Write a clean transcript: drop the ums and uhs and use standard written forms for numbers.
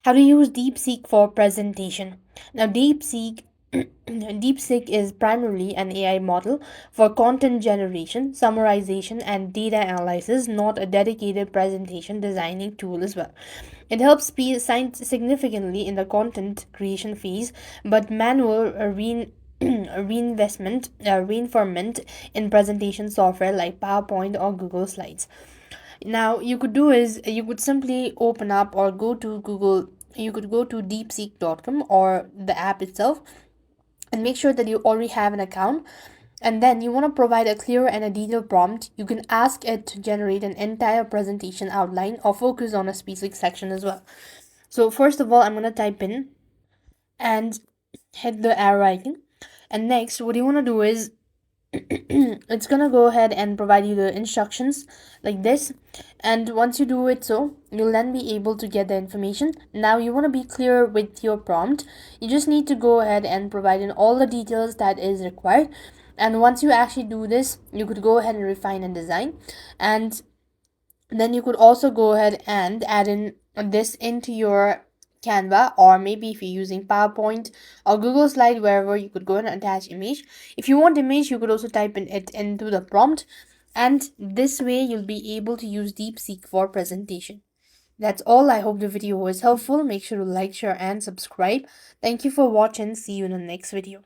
How to use Deepseek for presentation. Now, Deepseek is primarily an AI model for content generation, summarization, and data analysis, not a dedicated presentation designing tool as well. It helps speed significantly in the content creation phase, but manual reinforcement in presentation software like PowerPoint or Google Slides. Now, you could do is you could simply open up or go to Google. You could go to deepseek.com or the app itself and make sure that you already have an account. And then you want to provide a clear and a detailed prompt. You can ask it to generate an entire presentation outline or focus on a specific section as well. So first of all, I'm going to type in and hit the arrow icon. And next, what you want to do is it's gonna go ahead and provide you the instructions like this, and once you do it, so you'll then be able to get the information. Now you want to be clear with your prompt. You just need to go ahead and provide in all the details that is required, and once you actually do this, you could go ahead and refine and design. And then you could also go ahead and add in this into your Canva, or maybe if you're using PowerPoint or Google Slide, wherever, you could go and attach image. If you want image, you could also type in it into the prompt, and this way you'll be able to use Deepseek for presentation. That's all. I hope the video was helpful. Make sure to like, share, and subscribe. Thank you for watching. See you in the next video.